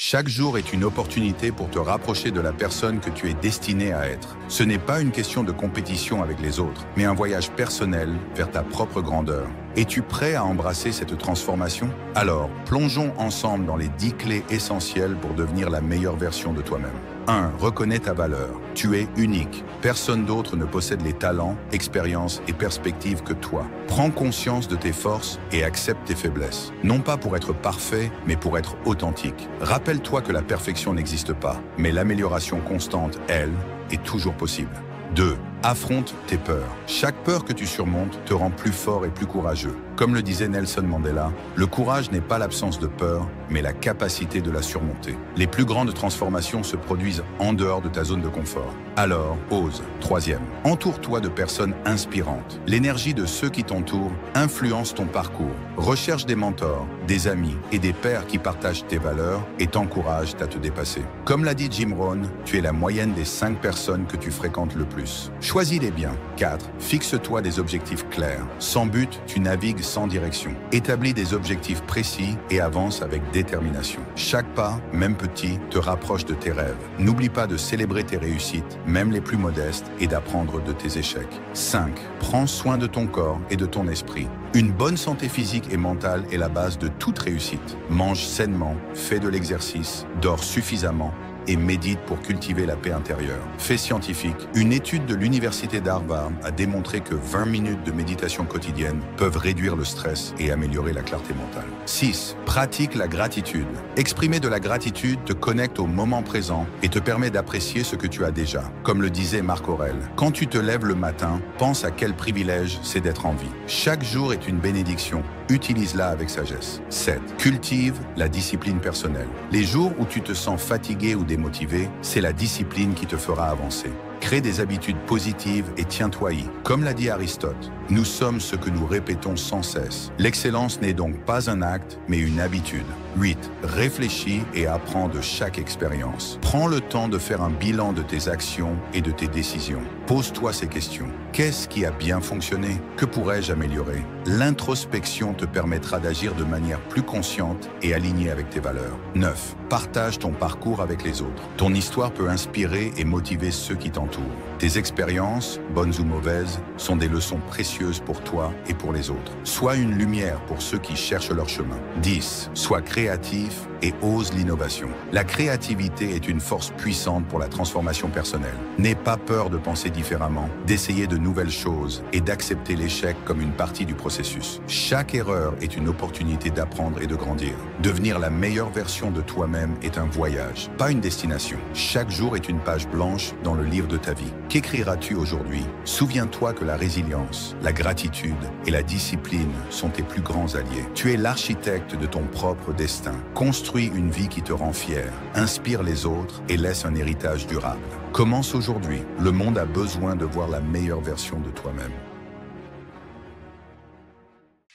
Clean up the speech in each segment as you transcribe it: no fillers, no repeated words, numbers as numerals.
Chaque jour est une opportunité pour te rapprocher de la personne que tu es destiné à être. Ce n'est pas une question de compétition avec les autres, mais un voyage personnel vers ta propre grandeur. Es-tu prêt à embrasser cette transformation? Alors, plongeons ensemble dans les 10 clés essentielles pour devenir la meilleure version de toi-même. 1. Reconnais ta valeur. Tu es unique. Personne d'autre ne possède les talents, expériences et perspectives que toi. Prends conscience de tes forces et accepte tes faiblesses. Non pas pour être parfait, mais pour être authentique. Rappelle-toi que la perfection n'existe pas, mais l'amélioration constante, elle, est toujours possible. 2. Affronte tes peurs. Chaque peur que tu surmontes te rend plus fort et plus courageux. Comme le disait Nelson Mandela, le courage n'est pas l'absence de peur, mais la capacité de la surmonter. Les plus grandes transformations se produisent en dehors de ta zone de confort. Alors, ose. 3e. Entoure-toi de personnes inspirantes. L'énergie de ceux qui t'entourent influence ton parcours. Recherche des mentors, des amis et des pairs qui partagent tes valeurs et t'encouragent à te dépasser. Comme l'a dit Jim Rohn, tu es la moyenne des 5 personnes que tu fréquentes le plus. Choisis-les bien. 4. Fixe-toi des objectifs clairs. Sans but, tu navigues sans direction. Établis des objectifs précis et avance avec détermination. Chaque pas, même petit, te rapproche de tes rêves. N'oublie pas de célébrer tes réussites, même les plus modestes, et d'apprendre de tes échecs. 5. Prends soin de ton corps et de ton esprit. Une bonne santé physique et mentale est la base de toute réussite. Mange sainement, fais de l'exercice, dors suffisamment, et médite pour cultiver la paix intérieure. Fait scientifique, une étude de l'université d'Harvard a démontré que 20 minutes de méditation quotidienne peuvent réduire le stress et améliorer la clarté mentale. 6. Pratique la gratitude. Exprimer de la gratitude te connecte au moment présent et te permet d'apprécier ce que tu as déjà. Comme le disait Marc Aurèle, quand tu te lèves le matin, pense à quel privilège c'est d'être en vie. Chaque jour est une bénédiction. Utilise-la avec sagesse. 7. Cultive la discipline personnelle. Les jours où tu te sens fatigué ou démotivé, c'est la discipline qui te fera avancer. Crée des habitudes positives et tiens-toi-y. Comme l'a dit Aristote, nous sommes ce que nous répétons sans cesse. L'excellence n'est donc pas un acte, mais une habitude. 8. Réfléchis et apprends de chaque expérience. Prends le temps de faire un bilan de tes actions et de tes décisions. Pose-toi ces questions. Qu'est-ce qui a bien fonctionné? Que pourrais-je améliorer? L'introspection te permettra d'agir de manière plus consciente et alignée avec tes valeurs. 9. Partage ton parcours avec les autres. Ton histoire peut inspirer et motiver ceux qui t'entourent. Tes expériences, bonnes ou mauvaises, sont des leçons précieuses pour toi et pour les autres. Sois une lumière pour ceux qui cherchent leur chemin. 10. Sois créatif et ose l'innovation. La créativité est une force puissante pour la transformation personnelle. N'aie pas peur de penser différemment, d'essayer de nouvelles choses et d'accepter l'échec comme une partie du processus. Chaque erreur est une opportunité d'apprendre et de grandir. Devenir la meilleure version de toi-même est un voyage, pas une destination. Chaque jour est une page blanche dans le livre de ta vie. Qu'écriras-tu aujourd'hui? Souviens-toi que la résilience, la gratitude et la discipline sont tes plus grands alliés. Tu es l'architecte de ton propre destin. Construis une vie qui te rend fier, inspire les autres et laisse un héritage durable. Commence aujourd'hui. Le monde a besoin de voir la meilleure version de toi-même.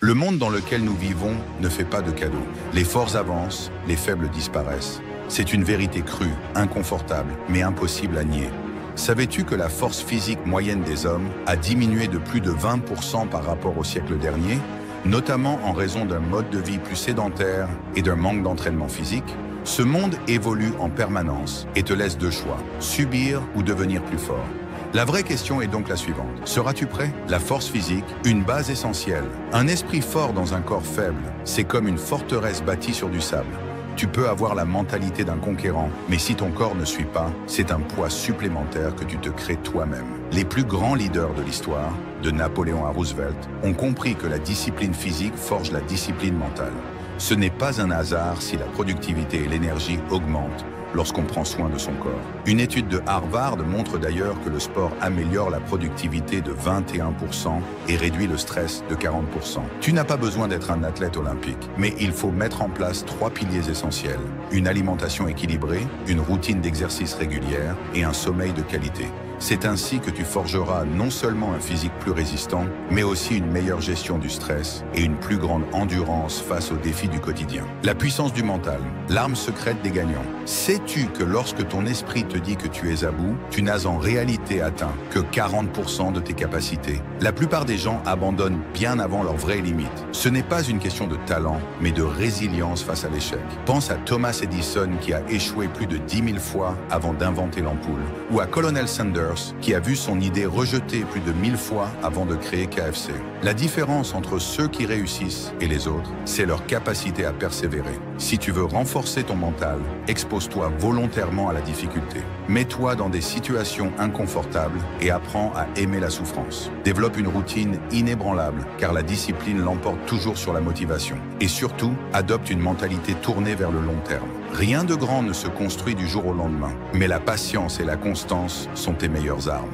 Le monde dans lequel nous vivons ne fait pas de cadeaux. Les forts avancent, les faibles disparaissent. C'est une vérité crue, inconfortable, mais impossible à nier. Savais-tu que la force physique moyenne des hommes a diminué de plus de 20% par rapport au siècle dernier, notamment en raison d'un mode de vie plus sédentaire et d'un manque d'entraînement physique? Ce monde évolue en permanence et te laisse deux choix, subir ou devenir plus fort. La vraie question est donc la suivante. Seras-tu prêt? La force physique, une base essentielle. Un esprit fort dans un corps faible, c'est comme une forteresse bâtie sur du sable. Tu peux avoir la mentalité d'un conquérant, mais si ton corps ne suit pas, c'est un poids supplémentaire que tu te crées toi-même. Les plus grands leaders de l'histoire, de Napoléon à Roosevelt, ont compris que la discipline physique forge la discipline mentale. Ce n'est pas un hasard si la productivité et l'énergie augmentent lorsqu'on prend soin de son corps. Une étude de Harvard montre d'ailleurs que le sport améliore la productivité de 21% et réduit le stress de 40%. Tu n'as pas besoin d'être un athlète olympique, mais il faut mettre en place 3 piliers essentiels. Une alimentation équilibrée, une routine d'exercice régulière et un sommeil de qualité. C'est ainsi que tu forgeras non seulement un physique plus résistant, mais aussi une meilleure gestion du stress et une plus grande endurance face aux défis du quotidien. La puissance du mental, l'arme secrète des gagnants. Sais Sais-tu que lorsque ton esprit te dit que tu es à bout, tu n'as en réalité atteint que 40% de tes capacités? La plupart des gens abandonnent bien avant leurs vraies limites. Ce n'est pas une question de talent, mais de résilience face à l'échec. Pense à Thomas Edison qui a échoué plus de 10 000 fois avant d'inventer l'ampoule, ou à Colonel Sanders qui a vu son idée rejetée plus de 1000 fois avant de créer KFC. La différence entre ceux qui réussissent et les autres, c'est leur capacité à persévérer. Si tu veux renforcer ton mental, expose-toi volontairement à la difficulté. Mets-toi dans des situations inconfortables et apprends à aimer la souffrance. Développe une routine inébranlable, car la discipline l'emporte toujours sur la motivation. Et surtout, adopte une mentalité tournée vers le long terme. Rien de grand ne se construit du jour au lendemain, mais la patience et la constance sont tes meilleures armes.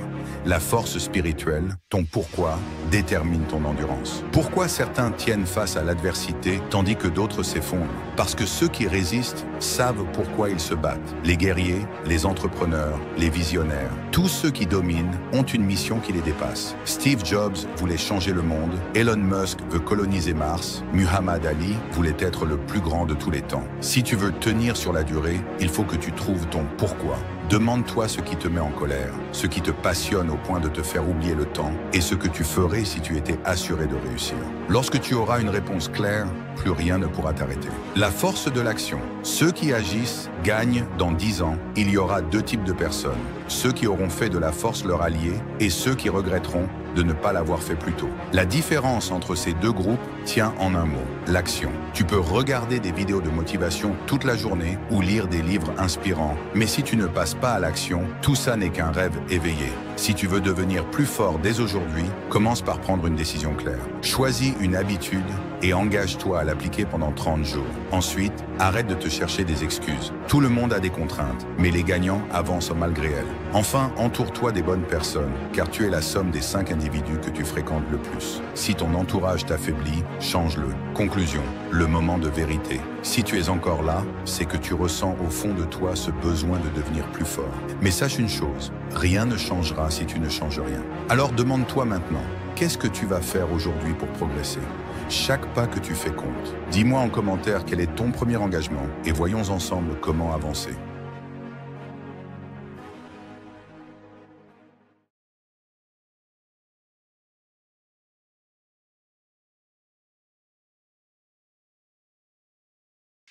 La force spirituelle, ton pourquoi, détermine ton endurance. Pourquoi certains tiennent face à l'adversité tandis que d'autres s'effondrent? Parce que ceux qui résistent savent pourquoi ils se battent. Les guerriers, les entrepreneurs, les visionnaires, tous ceux qui dominent ont une mission qui les dépasse. Steve Jobs voulait changer le monde, Elon Musk veut coloniser Mars, Muhammad Ali voulait être le plus grand de tous les temps. Si tu veux tenir sur la durée, il faut que tu trouves ton pourquoi. Demande-toi ce qui te met en colère, ce qui te passionne au point de te faire oublier le temps et ce que tu ferais si tu étais assuré de réussir. Lorsque tu auras une réponse claire, plus rien ne pourra t'arrêter. La force de l'action. Ceux qui agissent gagnent dans 10 ans. Il y aura 2 types de personnes. Ceux qui auront fait de la force leur allié et ceux qui regretteront de ne pas l'avoir fait plus tôt. La différence entre ces deux groupes tient en un mot, l'action. Tu peux regarder des vidéos de motivation toute la journée ou lire des livres inspirants, mais si tu ne passes pas à l'action, tout ça n'est qu'un rêve éveillé. Si tu veux devenir plus fort dès aujourd'hui, commence par prendre une décision claire. Choisis une habitude et engage-toi à l'appliquer pendant 30 jours. Ensuite, arrête de te chercher des excuses. Tout le monde a des contraintes, mais les gagnants avancent malgré elles. Enfin, entoure-toi des bonnes personnes, car tu es la somme des 5 individus que tu fréquentes le plus. Si ton entourage t'affaiblit, change-le. Conclusion, le moment de vérité. Si tu es encore là, c'est que tu ressens au fond de toi ce besoin de devenir plus fort. Mais sache une chose, rien ne changera si tu ne changes rien. Alors demande-toi maintenant, qu'est-ce que tu vas faire aujourd'hui pour progresser ? Chaque pas que tu fais compte. Dis-moi en commentaire quel est ton premier engagement et voyons ensemble comment avancer.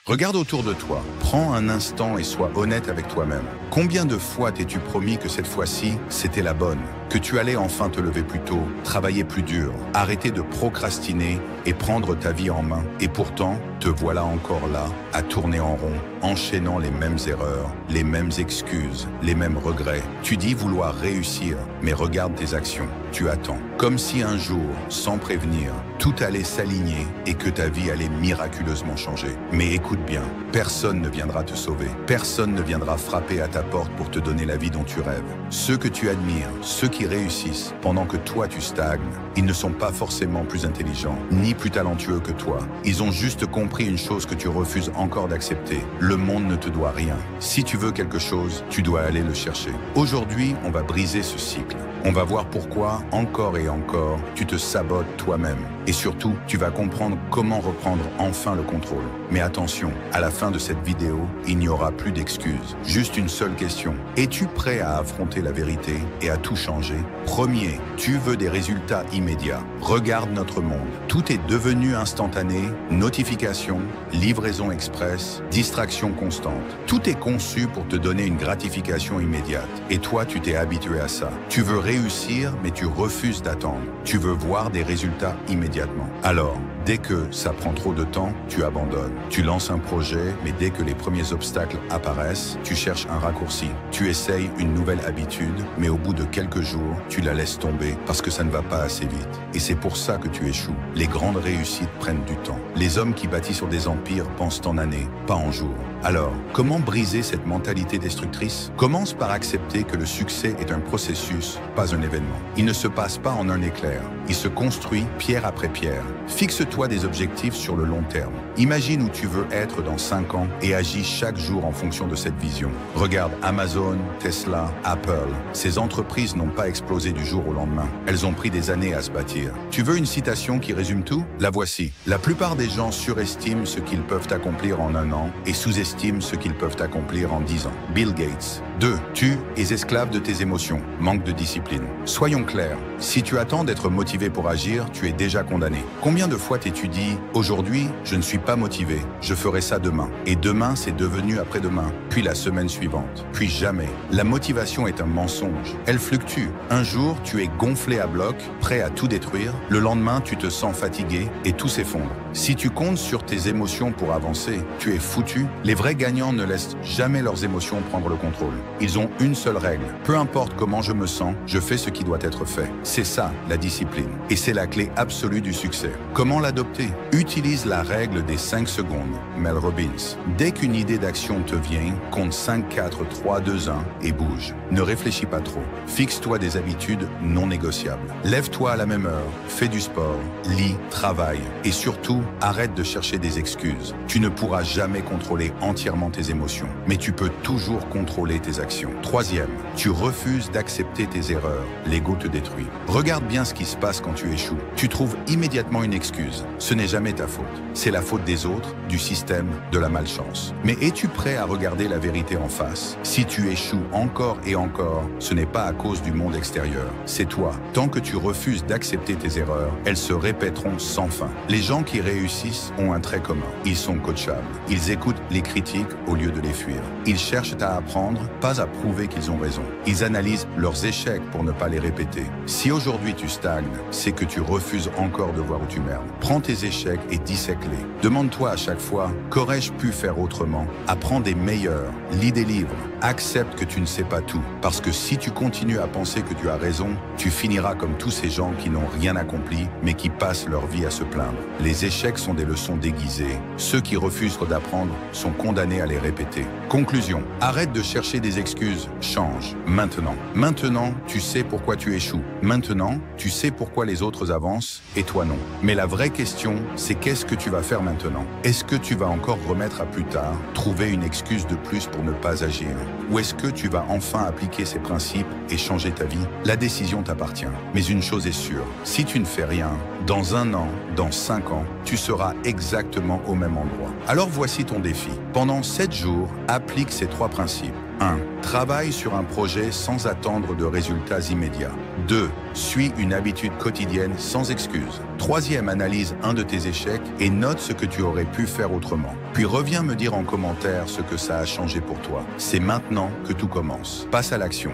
Regarde autour de toi, prends un instant et sois honnête avec toi-même. Combien de fois t'es-tu promis que cette fois-ci, c'était la bonne? Que tu allais enfin te lever plus tôt, travailler plus dur, arrêter de procrastiner et prendre ta vie en main. Et pourtant, te voilà encore là, à tourner en rond, enchaînant les mêmes erreurs, les mêmes excuses, les mêmes regrets. Tu dis vouloir réussir, mais regarde tes actions. Tu attends, comme si un jour, sans prévenir, tout allait s'aligner et que ta vie allait miraculeusement changer. Mais écoute bien, personne ne viendra te sauver. Personne ne viendra frapper à ta porte pour te donner la vie dont tu rêves. Ceux que tu admires, ceux qui réussissent, pendant que toi tu stagnes, ils ne sont pas forcément plus intelligents, ni plus talentueux que toi. Ils ont juste compris une chose que tu refuses encore d'accepter. Le monde ne te doit rien. Si tu veux quelque chose, tu dois aller le chercher. Aujourd'hui, on va briser ce cycle. On va voir pourquoi, encore et encore, tu te sabotes toi-même. Et surtout, tu vas comprendre comment reprendre enfin le contrôle. Mais attention, à la fin de cette vidéo, il n'y aura plus d'excuses. Juste une seule question. Es-tu prêt à affronter la vérité et à tout changer? Premier, tu veux des résultats immédiats. Regarde notre monde. Tout est devenu instantané, notifications, livraison express, distraction constante. Tout est conçu pour te donner une gratification immédiate. Et toi, tu t'es habitué à ça. Tu veux réussir, mais tu refuses d'attendre. Tu veux voir des résultats immédiatement. Alors, dès que ça prend trop de temps, tu abandonnes. Tu lances un projet, mais dès que les premiers obstacles apparaissent, tu cherches un raccourci. Tu essayes une nouvelle habitude, mais au bout de quelques jours, tu la laisses tomber parce que ça ne va pas assez vite. Et c'est pour ça que tu échoues. Les grandes réussites prennent du temps. Les hommes qui bâtissent sur des empires pensent en années, pas en jours. Alors, comment briser cette mentalité destructrice? Commence par accepter que le succès est un processus, pas un événement. Il ne se passe pas en un éclair. Il se construit pierre après pierre. Fixe-toi Fixe-toi des objectifs sur le long terme. Imagine où tu veux être dans 5 ans et agis chaque jour en fonction de cette vision. Regarde Amazon, Tesla, Apple. Ces entreprises n'ont pas explosé du jour au lendemain. Elles ont pris des années à se bâtir. Tu veux une citation qui résume tout? La voici. La plupart des gens surestiment ce qu'ils peuvent accomplir en 1 an et sous-estiment ce qu'ils peuvent accomplir en 10 ans. Bill Gates. 2. Tu es esclave de tes émotions. Manque de discipline. Soyons clairs. Si tu attends d'être motivé pour agir, tu es déjà condamné. Combien de fois t'es-tu dit « Aujourd'hui, je ne suis pas motivé, je ferai ça demain. » Et demain, c'est devenu après-demain, puis la semaine suivante, puis jamais. La motivation est un mensonge. Elle fluctue. Un jour, tu es gonflé à bloc, prêt à tout détruire. Le lendemain, tu te sens fatigué et tout s'effondre. Si tu comptes sur tes émotions pour avancer, tu es foutu. Les vrais gagnants ne laissent jamais leurs émotions prendre le contrôle. Ils ont une seule règle. Peu importe comment je me sens, je fais ce qui doit être fait. C'est ça, la discipline. Et c'est la clé absolue du succès. Comment l'adopter? Utilise la règle des 5 secondes. Mel Robbins. Dès qu'une idée d'action te vient, compte 5, 4, 3, 2, 1 et bouge. Ne réfléchis pas trop. Fixe-toi des habitudes non négociables. Lève-toi à la même heure, fais du sport, lis, travaille et surtout, arrête de chercher des excuses. Tu ne pourras jamais contrôler entièrement tes émotions, mais tu peux toujours contrôler tes actions. 3e, tu refuses d'accepter tes erreurs. L'ego te détruit. Regarde bien ce qui se passe quand tu échoues. Tu trouves immédiatement une excuse. Ce n'est jamais ta faute. C'est la faute des autres, du système, de la malchance. Mais es-tu prêt à regarder la vérité en face? Si tu échoues encore et encore, ce n'est pas à cause du monde extérieur. C'est toi. Tant que tu refuses d'accepter tes erreurs, elles se répéteront sans fin. Les gens qui réussissent ont un trait commun. Ils sont coachables. Ils écoutent les critiques au lieu de les fuir. Ils cherchent à apprendre, pas à prouver qu'ils ont raison. Ils analysent leurs échecs pour ne pas les répéter. Si aujourd'hui tu stagnes, c'est que tu refuses encore de voir où tu merdes. Prends tes échecs et dissèque-les. Demande-toi à chaque fois, qu'aurais-je pu faire autrement? Apprends des meilleurs, lis des livres, accepte que tu ne sais pas tout. Parce que si tu continues à penser que tu as raison, tu finiras comme tous ces gens qui n'ont rien accompli, mais qui passent leur vie à se plaindre. Les échecs sont des leçons déguisées. Ceux qui refusent d'apprendre sont condamnés à les répéter. Conclusion, arrête de chercher des excuses, change, maintenant. Maintenant, tu sais pourquoi tu échoues. Maintenant, tu sais pourquoi les autres avancent et toi non. Mais la vraie question, c'est qu'est-ce que tu vas faire maintenant? Est-ce que tu vas encore remettre à plus tard, trouver une excuse de plus pour ne pas agir? Ou est-ce que tu vas enfin appliquer ces principes et changer ta vie? La décision t'appartient. Mais une chose est sûre, si tu ne fais rien, dans 1 an, dans 5 ans, tu seras exactement au même endroit. Alors voici ton défi. Pendant 7 jours, applique ces 3 principes. 1. Travaille sur un projet sans attendre de résultats immédiats. 2. Suis une habitude quotidienne sans excuse. 3e, analyse un de tes échecs et note ce que tu aurais pu faire autrement. Puis reviens me dire en commentaire ce que ça a changé pour toi. C'est maintenant que tout commence. Passe à l'action.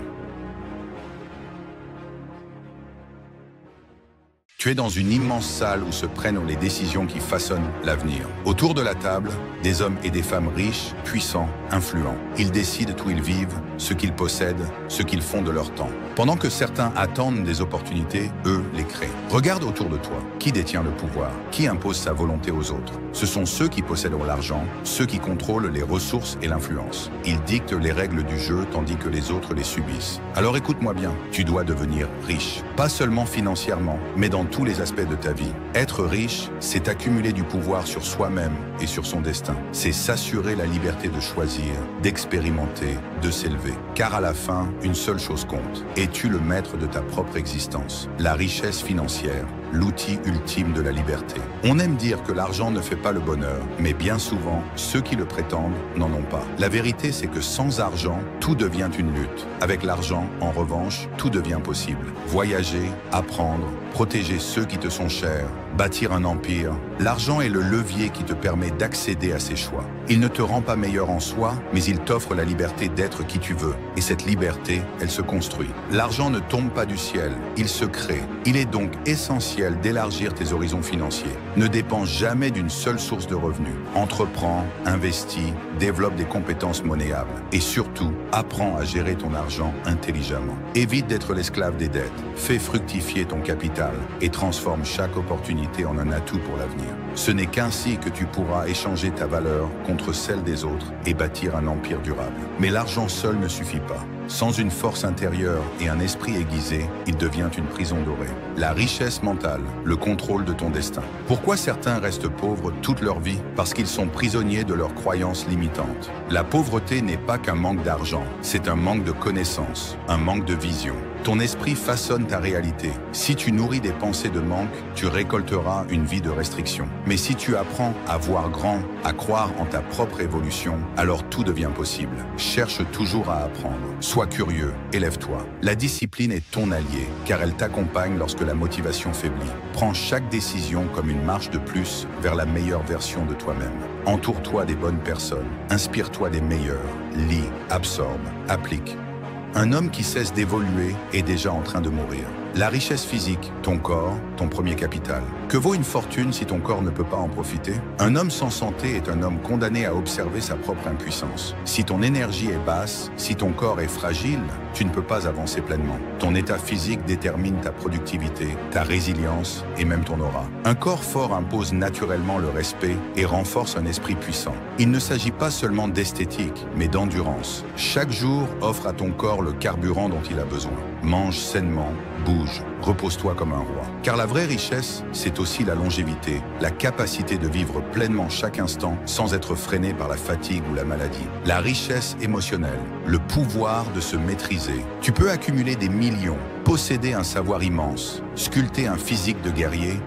Tu es dans une immense salle où se prennent les décisions qui façonnent l'avenir. Autour de la table, des hommes et des femmes riches, puissants, influents. Ils décident où ils vivent, ce qu'ils possèdent, ce qu'ils font de leur temps. Pendant que certains attendent des opportunités, eux les créent. Regarde autour de toi. Qui détient le pouvoir? Qui impose sa volonté aux autres? Ce sont ceux qui possèdent l'argent, ceux qui contrôlent les ressources et l'influence. Ils dictent les règles du jeu tandis que les autres les subissent. Alors écoute-moi bien, tu dois devenir riche. Pas seulement financièrement, mais dans tous les aspects de ta vie. Être riche, c'est accumuler du pouvoir sur soi-même et sur son destin. C'est s'assurer la liberté de choisir, d'expérimenter, de s'élever. Car à la fin, une seule chose compte. Es-tu le maître de ta propre existence? La richesse financière, l'outil ultime de la liberté. On aime dire que l'argent ne fait pas le bonheur, mais bien souvent, ceux qui le prétendent n'en ont pas. La vérité, c'est que sans argent, tout devient une lutte. Avec l'argent, en revanche, tout devient possible. Voyager, apprendre, protéger ceux qui te sont chers, bâtir un empire. L'argent est le levier qui te permet d'accéder à ces choix. Il ne te rend pas meilleur en soi, mais il t'offre la liberté d'être qui tu veux. Et cette liberté, elle se construit. L'argent ne tombe pas du ciel, il se crée. Il est donc essentiel d'élargir tes horizons financiers. Ne dépense jamais d'une seule source de revenus. Entreprends, investis, développe des compétences monnayables. Et surtout, apprends à gérer ton argent intelligemment. Évite d'être l'esclave des dettes. Fais fructifier ton capital et transforme chaque opportunité en un atout pour l'avenir. Ce n'est qu'ainsi que tu pourras échanger ta valeur contre celle des autres et bâtir un empire durable. Mais l'argent seul ne suffit pas. Sans une force intérieure et un esprit aiguisé, il devient une prison dorée. La richesse mentale, le contrôle de ton destin. Pourquoi certains restent pauvres toute leur vie? Parce qu'ils sont prisonniers de leurs croyances limitantes. La pauvreté n'est pas qu'un manque d'argent, c'est un manque de connaissances, un manque de vision. Ton esprit façonne ta réalité. Si tu nourris des pensées de manque, tu récolteras une vie de restriction. Mais si tu apprends à voir grand, à croire en ta propre évolution, alors tout devient possible. Cherche toujours à apprendre. Sois curieux, élève-toi. La discipline est ton allié, car elle t'accompagne lorsque la motivation faiblit. Prends chaque décision comme une marche de plus vers la meilleure version de toi-même. Entoure-toi des bonnes personnes. Inspire-toi des meilleurs. Lis, absorbe, applique. Un homme qui cesse d'évoluer est déjà en train de mourir. La richesse physique, ton corps, ton premier capital. Que vaut une fortune si ton corps ne peut pas en profiter? Un homme sans santé est un homme condamné à observer sa propre impuissance. Si ton énergie est basse, si ton corps est fragile, tu ne peux pas avancer pleinement. Ton état physique détermine ta productivité, ta résilience et même ton aura. Un corps fort impose naturellement le respect et renforce un esprit puissant. Il ne s'agit pas seulement d'esthétique, mais d'endurance. Chaque jour offre à ton corps le carburant dont il a besoin. Mange sainement, bouge, repose-toi comme un roi. Car la vraie richesse, c'est aussi la longévité, la capacité de vivre pleinement chaque instant sans être freiné par la fatigue ou la maladie. La richesse émotionnelle, le pouvoir de se maîtriser. Tu peux accumuler des millions, posséder un savoir immense, sculpter un physique de guerrier,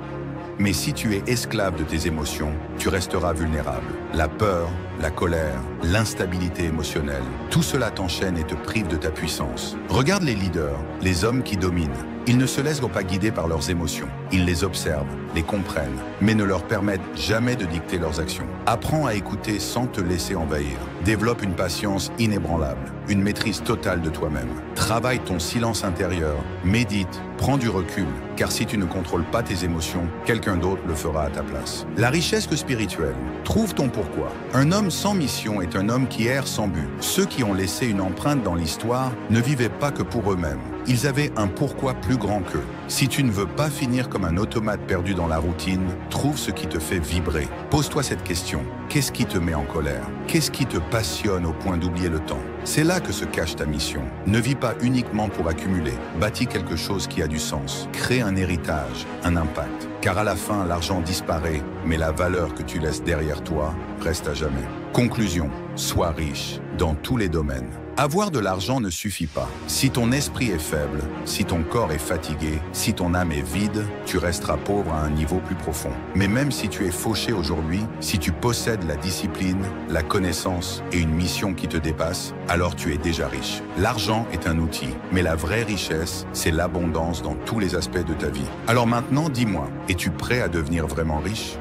mais si tu es esclave de tes émotions, tu resteras vulnérable. La peur, la colère, l'instabilité émotionnelle, tout cela t'enchaîne et te prive de ta puissance. Regarde les leaders, les hommes qui dominent. Ils ne se laissent pas guider par leurs émotions. Ils les observent, les comprennent, mais ne leur permettent jamais de dicter leurs actions. Apprends à écouter sans te laisser envahir. Développe une patience inébranlable, une maîtrise totale de toi-même. Travaille ton silence intérieur, médite, prends du recul, car si tu ne contrôles pas tes émotions, quelqu'un d'autre le fera à ta place. La richesse spirituelle, trouve ton pourquoi. Un homme sans mission est un homme qui erre sans but. Ceux qui ont laissé une empreinte dans l'histoire ne vivaient pas que pour eux-mêmes. Ils avaient un pourquoi plus grand qu'eux. Si tu ne veux pas finir comme un automate perdu dans la routine, trouve ce qui te fait vibrer. Pose-toi cette question. Qu'est-ce qui te met en colère? Qu'est-ce qui te passionne au point d'oublier le temps? C'est là que se cache ta mission. Ne vis pas uniquement pour accumuler. Bâtis quelque chose qui a du sens. Crée un héritage, un impact. Car à la fin, l'argent disparaît, mais la valeur que tu laisses derrière toi reste à jamais. Conclusion, sois riche dans tous les domaines. Avoir de l'argent ne suffit pas. Si ton esprit est faible, si ton corps est fatigué, si ton âme est vide, tu resteras pauvre à un niveau plus profond. Mais même si tu es fauché aujourd'hui, si tu possèdes la discipline, la connaissance et une mission qui te dépasse, alors tu es déjà riche. L'argent est un outil, mais la vraie richesse, c'est l'abondance dans tous les aspects de ta vie. Alors maintenant, dis-moi, es-tu prêt à devenir vraiment riche?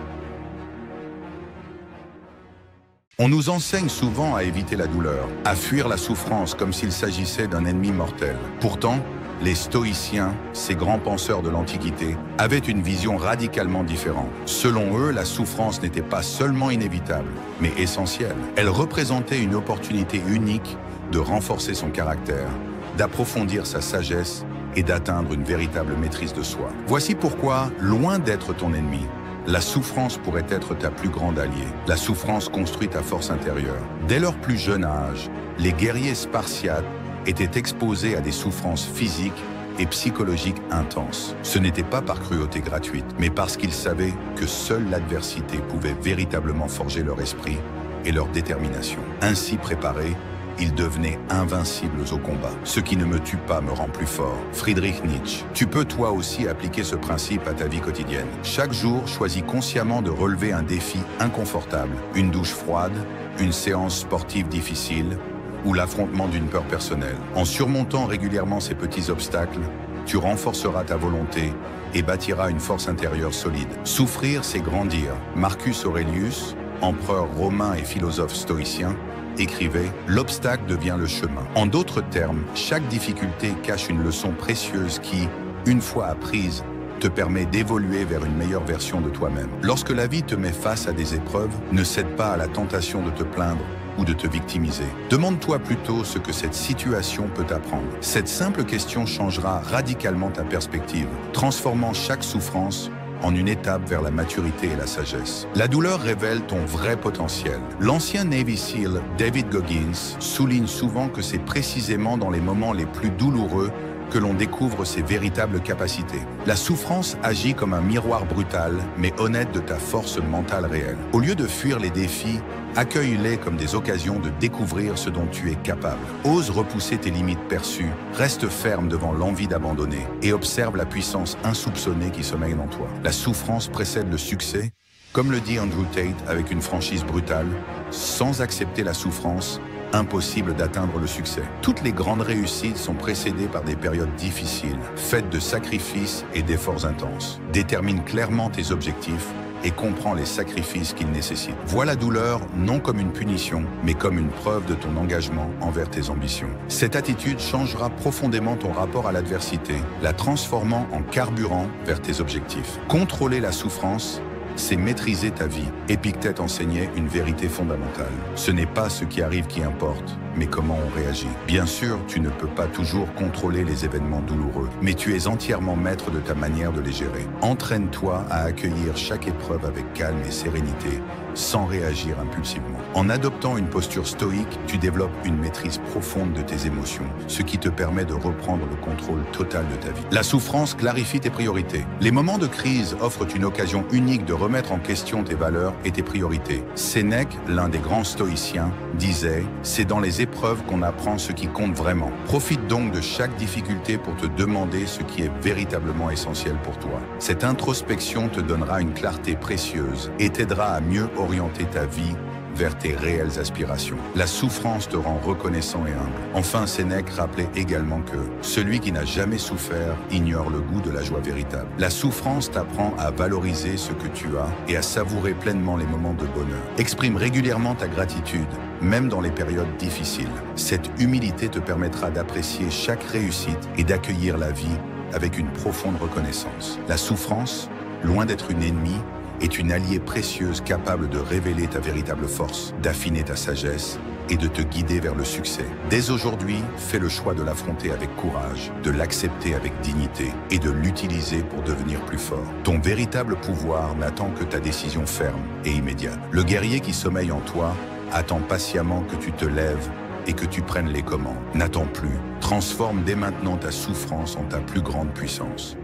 On nous enseigne souvent à éviter la douleur, à fuir la souffrance comme s'il s'agissait d'un ennemi mortel. Pourtant, les stoïciens, ces grands penseurs de l'Antiquité, avaient une vision radicalement différente. Selon eux, la souffrance n'était pas seulement inévitable, mais essentielle. Elle représentait une opportunité unique de renforcer son caractère, d'approfondir sa sagesse et d'atteindre une véritable maîtrise de soi. Voici pourquoi, loin d'être ton ennemi, la souffrance pourrait être ta plus grande alliée. La souffrance construit ta force intérieure. Dès leur plus jeune âge, les guerriers spartiates étaient exposés à des souffrances physiques et psychologiques intenses. Ce n'était pas par cruauté gratuite, mais parce qu'ils savaient que seule l'adversité pouvait véritablement forger leur esprit et leur détermination. Ainsi préparés, ils devenaient invincibles au combat. Ce qui ne me tue pas me rend plus fort. Friedrich Nietzsche. Tu peux toi aussi appliquer ce principe à ta vie quotidienne. Chaque jour, choisis consciemment de relever un défi inconfortable, une douche froide, une séance sportive difficile ou l'affrontement d'une peur personnelle. En surmontant régulièrement ces petits obstacles, tu renforceras ta volonté et bâtiras une force intérieure solide. Souffrir, c'est grandir. Marcus Aurelius, empereur romain et philosophe stoïcien, écrivait « L'obstacle devient le chemin ». En d'autres termes, chaque difficulté cache une leçon précieuse qui, une fois apprise, te permet d'évoluer vers une meilleure version de toi-même. Lorsque la vie te met face à des épreuves, ne cède pas à la tentation de te plaindre ou de te victimiser. Demande-toi plutôt ce que cette situation peut t'apprendre. Cette simple question changera radicalement ta perspective, transformant chaque souffrance en une étape vers la maturité et la sagesse. La douleur révèle ton vrai potentiel. L'ancien Navy SEAL David Goggins souligne souvent que c'est précisément dans les moments les plus douloureux que l'on découvre ses véritables capacités. La souffrance agit comme un miroir brutal, mais honnête de ta force mentale réelle. Au lieu de fuir les défis, accueille-les comme des occasions de découvrir ce dont tu es capable. Ose repousser tes limites perçues, reste ferme devant l'envie d'abandonner et observe la puissance insoupçonnée qui sommeille en toi. La souffrance précède le succès. Comme le dit Andrew Tate avec une franchise brutale, sans accepter la souffrance, impossible d'atteindre le succès. Toutes les grandes réussites sont précédées par des périodes difficiles, faites de sacrifices et d'efforts intenses. Détermine clairement tes objectifs et comprends les sacrifices qu'ils nécessitent. Vois la douleur non comme une punition, mais comme une preuve de ton engagement envers tes ambitions. Cette attitude changera profondément ton rapport à l'adversité, la transformant en carburant vers tes objectifs. Contrôler la souffrance, c'est maîtriser ta vie. Épictète enseignait une vérité fondamentale. Ce n'est pas ce qui arrive qui importe, mais comment on réagit. Bien sûr, tu ne peux pas toujours contrôler les événements douloureux, mais tu es entièrement maître de ta manière de les gérer. Entraîne-toi à accueillir chaque épreuve avec calme et sérénité, sans réagir impulsivement. En adoptant une posture stoïque, tu développes une maîtrise profonde de tes émotions, ce qui te permet de reprendre le contrôle total de ta vie. La souffrance clarifie tes priorités. Les moments de crise offrent une occasion unique de remettre en question tes valeurs et tes priorités. Sénèque, l'un des grands stoïciens, disait « C'est dans les épreuves qu'on apprend ce qui compte vraiment ». Profite donc de chaque difficulté pour te demander ce qui est véritablement essentiel pour toi. Cette introspection te donnera une clarté précieuse et t'aidera à mieux orienter ta vie vers tes réelles aspirations. La souffrance te rend reconnaissant et humble. Enfin, Sénèque rappelait également que celui qui n'a jamais souffert ignore le goût de la joie véritable. La souffrance t'apprend à valoriser ce que tu as et à savourer pleinement les moments de bonheur. Exprime régulièrement ta gratitude, même dans les périodes difficiles. Cette humilité te permettra d'apprécier chaque réussite et d'accueillir la vie avec une profonde reconnaissance. La souffrance, loin d'être une ennemie, est une alliée précieuse capable de révéler ta véritable force, d'affiner ta sagesse et de te guider vers le succès. Dès aujourd'hui, fais le choix de l'affronter avec courage, de l'accepter avec dignité et de l'utiliser pour devenir plus fort. Ton véritable pouvoir n'attend que ta décision ferme et immédiate. Le guerrier qui sommeille en toi attend patiemment que tu te lèves et que tu prennes les commandes. N'attends plus. Transforme dès maintenant ta souffrance en ta plus grande puissance.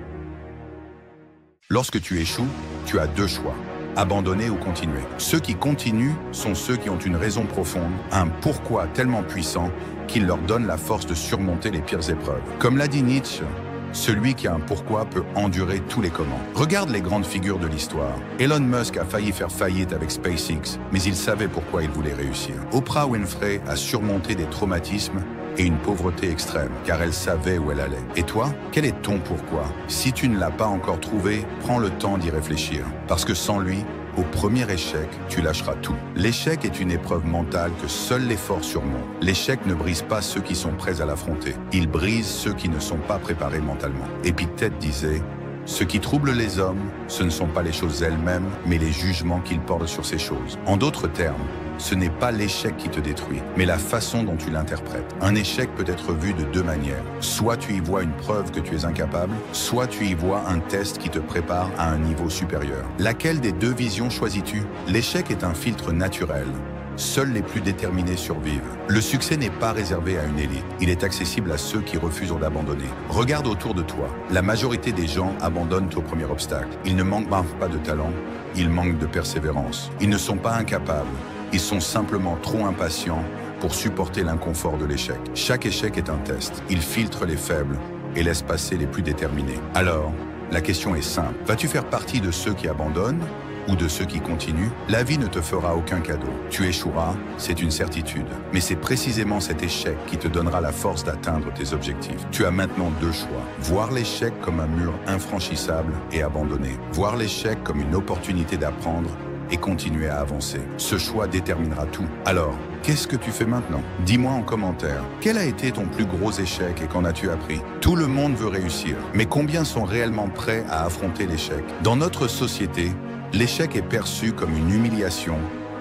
Lorsque tu échoues, tu as deux choix, abandonner ou continuer. Ceux qui continuent sont ceux qui ont une raison profonde, un pourquoi tellement puissant qu'il leur donne la force de surmonter les pires épreuves. Comme l'a dit Nietzsche, celui qui a un pourquoi peut endurer tous les comment. Regarde les grandes figures de l'histoire. Elon Musk a failli faire faillite avec SpaceX, mais il savait pourquoi il voulait réussir. Oprah Winfrey a surmonté des traumatismes et une pauvreté extrême, car elle savait où elle allait. Et toi, quel est ton pourquoi? Si tu ne l'as pas encore trouvé, prends le temps d'y réfléchir. Parce que sans lui, au premier échec, tu lâcheras tout. L'échec est une épreuve mentale que seul l'effort surmonte. L'échec ne brise pas ceux qui sont prêts à l'affronter. Il brise ceux qui ne sont pas préparés mentalement. Épictète disait « Ce qui trouble les hommes, ce ne sont pas les choses elles-mêmes, mais les jugements qu'ils portent sur ces choses. » En d'autres termes, ce n'est pas l'échec qui te détruit, mais la façon dont tu l'interprètes. Un échec peut être vu de deux manières. Soit tu y vois une preuve que tu es incapable, soit tu y vois un test qui te prépare à un niveau supérieur. Laquelle des deux visions choisis-tu? L'échec est un filtre naturel. Seuls les plus déterminés survivent. Le succès n'est pas réservé à une élite. Il est accessible à ceux qui refusent d'abandonner. Regarde autour de toi. La majorité des gens abandonnent au premier obstacle. Ils ne manquent pas de talent, ils manquent de persévérance. Ils ne sont pas incapables. Ils sont simplement trop impatients pour supporter l'inconfort de l'échec. Chaque échec est un test. Il filtre les faibles et laisse passer les plus déterminés. Alors, la question est simple. Vas-tu faire partie de ceux qui abandonnent ou de ceux qui continuent? La vie ne te fera aucun cadeau. Tu échoueras, c'est une certitude. Mais c'est précisément cet échec qui te donnera la force d'atteindre tes objectifs. Tu as maintenant deux choix. Voir l'échec comme un mur infranchissable et abandonner. Voir l'échec comme une opportunité d'apprendre et continuer à avancer. Ce choix déterminera tout. Alors, qu'est-ce que tu fais maintenant? Dis-moi en commentaire. Quel a été ton plus gros échec et qu'en as-tu appris? Tout le monde veut réussir, mais combien sont réellement prêts à affronter l'échec? Dans notre société, l'échec est perçu comme une humiliation,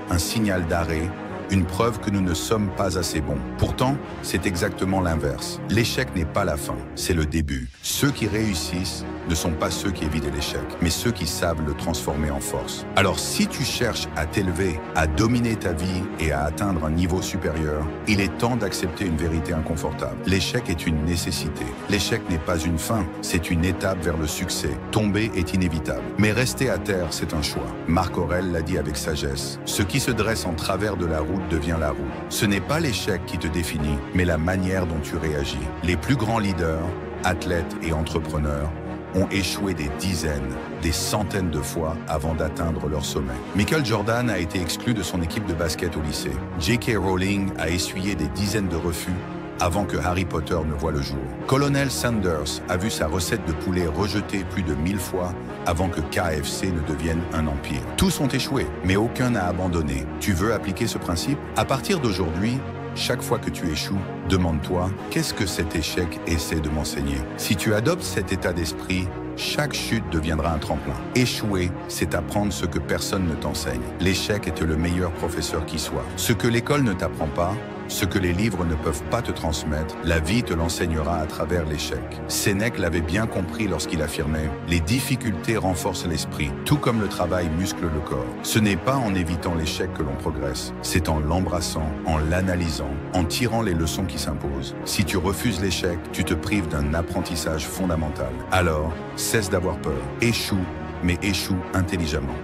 un signal d'arrêt une preuve que nous ne sommes pas assez bons. Pourtant, c'est exactement l'inverse. L'échec n'est pas la fin, c'est le début. Ceux qui réussissent ne sont pas ceux qui évitent l'échec, mais ceux qui savent le transformer en force. Alors si tu cherches à t'élever, à dominer ta vie et à atteindre un niveau supérieur, il est temps d'accepter une vérité inconfortable. L'échec est une nécessité. L'échec n'est pas une fin, c'est une étape vers le succès. Tomber est inévitable. Mais rester à terre, c'est un choix. Marc Aurèle l'a dit avec sagesse. Ce qui se dresse en travers de la route devient la roue. Ce n'est pas l'échec qui te définit, mais la manière dont tu réagis. Les plus grands leaders, athlètes et entrepreneurs ont échoué des dizaines, des centaines de fois avant d'atteindre leur sommet. Michael Jordan a été exclu de son équipe de basket au lycée. J.K. Rowling a essuyé des dizaines de refus avant que Harry Potter ne voie le jour. Colonel Sanders a vu sa recette de poulet rejetée plus de 1000 fois avant que KFC ne devienne un empire. Tous ont échoué, mais aucun n'a abandonné. Tu veux appliquer ce principe? À partir d'aujourd'hui, chaque fois que tu échoues, demande-toi qu'est-ce que cet échec essaie de m'enseigner. Si tu adoptes cet état d'esprit, chaque chute deviendra un tremplin. Échouer, c'est apprendre ce que personne ne t'enseigne. L'échec est le meilleur professeur qui soit. Ce que l'école ne t'apprend pas, ce que les livres ne peuvent pas te transmettre, la vie te l'enseignera à travers l'échec. Sénèque l'avait bien compris lorsqu'il affirmait « Les difficultés renforcent l'esprit, tout comme le travail muscle le corps. Ce n'est pas en évitant l'échec que l'on progresse, c'est en l'embrassant, en l'analysant, en tirant les leçons qui s'imposent. Si tu refuses l'échec, tu te prives d'un apprentissage fondamental. Alors, cesse d'avoir peur, échoue, mais échoue intelligemment.